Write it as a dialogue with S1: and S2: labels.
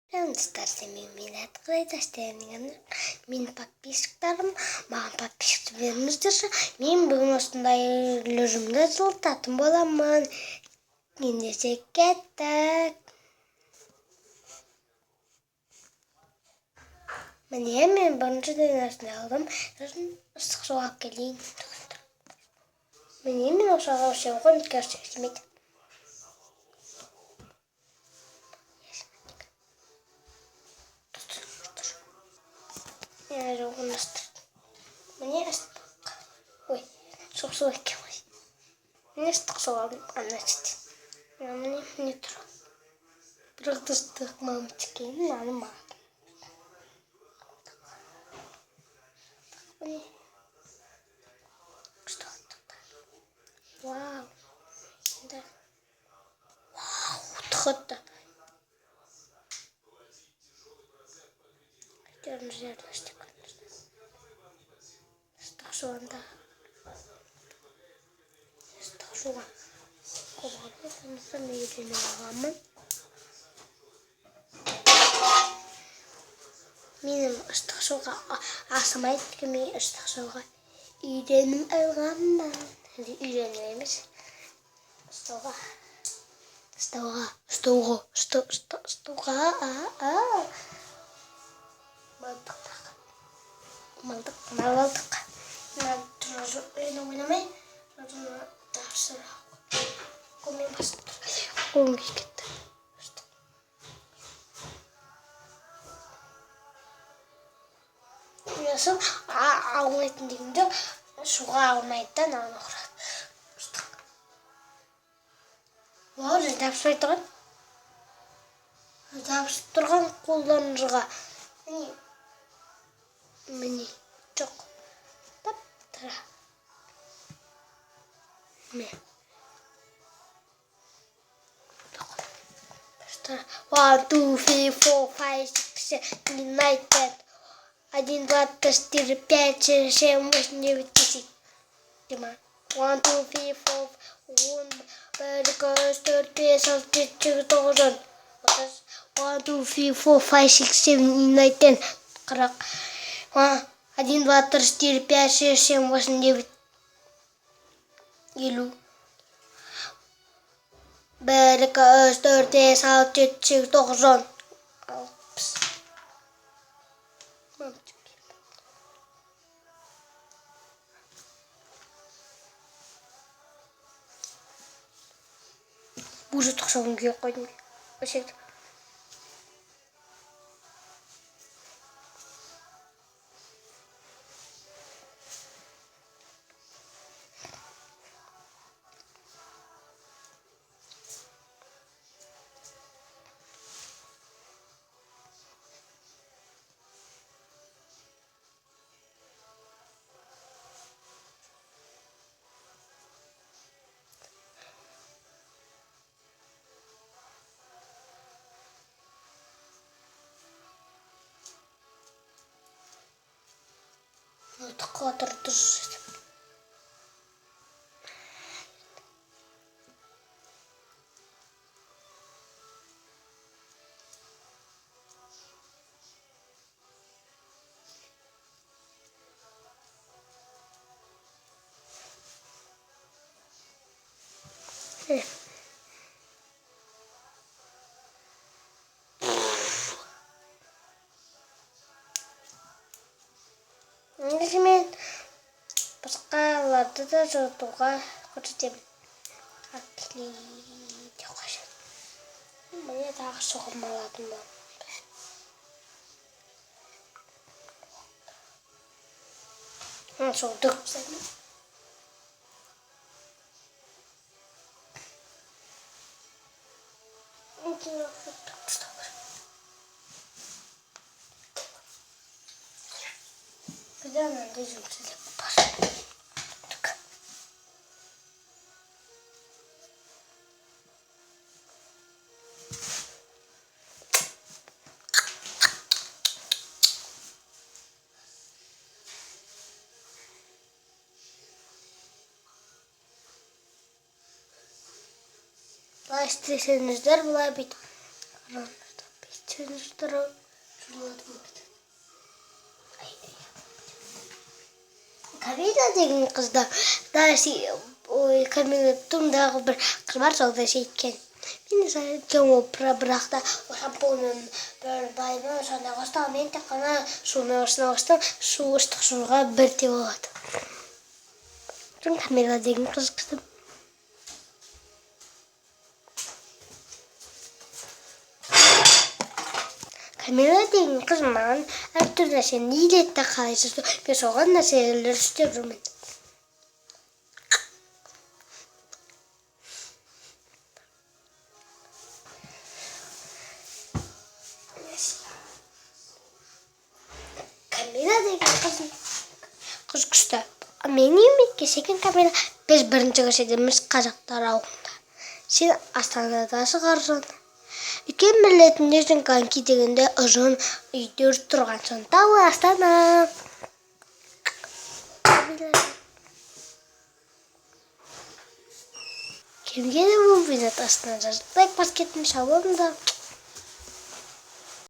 S1: Достар семеймен қалайдастарыңыз? Менің подписчиктарым, маған подписчикті беріңіздерші. Мен бүгін осындай үлгімді жылытатын боламын. Ендеше кеттік. Міне мен біріншіден осындай алдым. Сосын ыстық суға алып келейін. Міне мен осыға өшемін ғой, неге өшемейді. Я живу на стороне. Мне ыстық. Ой, суық екен ғой. Мне ыстық суға значит. Мне тұр. Бірақ та ыстық мамочки, мынаны маған. Что это? Вау. Да. Вау, тұхытты. Хотелым жерді істек. Ыстық суында. Ыстық суға. Қобалды, сонысын үйрене алғанмын. Менің ыстық суға асымайды, мен ыстық суға үйренім алғанмын. Үйренім емес. Стуға. Малдық. Мен тұржу ойнамай, сосын тапсыра. Қолмен басып тұр. Қолым кетті. Сосын алмайтын дегенде суға алмайды да, наны құрады. Вау, тапсырай тұрған. Тапсырып тұрған қолданырға. Міне, жоқ. Тап-тұра. Мен. 1, 2, 3, 4, 5, 6, 7, 8, 9, 1, 2, 3, 4, 5, 6, 7, 8, 9, 10. 1, 2, 3, 4, 1, 2, 3, 4, 5, 6, 7, 8, 9, 10. 1, 2, 3, 4, 5, 6, 7, 8, 10. 40. 1, 2, 3, 4, 5, 6, 7, 8, 9. 50. 1, 2, 3, 4, 5, 6, 7, 8, 9, 10. 60. Уже тұқшауым күйіп қойдым. Өшекті. Тұққа тұрды жүреді. Ендеше мен басқаларды да жылытуға көрсетемін. Әкелейді қашан. Міне тағы соғым аладым ба. Соғдық сәлем. Güzel önce zültüle kopar. Bağıştırsanızlar, bulay bit. Karanlıkta bit. сені жұтырау жұлады. Камила деген қызда Камила тұмдағы бір қыз бар, сол да екен. Мен жаңа бірақта шампунын бір байымын, сонда қостағы мен тек қана сумен осына қостам, су ыстық суға бірте болады. Соң Камила деген қыз қыстым. Камила деген қыз маған әртүрлі нәрсені үйретті, қалай жасау. Мен соған нәрселер істеп жүрмін. Камила деген қыз күшті. Мен еңбекке секен Камила. Біз бірінші көрсетеміз қазақтар ауылында. Сен Астанада шығарсың. Үлкен білетін жердің коньки дегенде ұжын үйдер тұрған соң тауы Астана. Кемге де бұл бейнет Астана жазып. Лайк баскетім шабымда.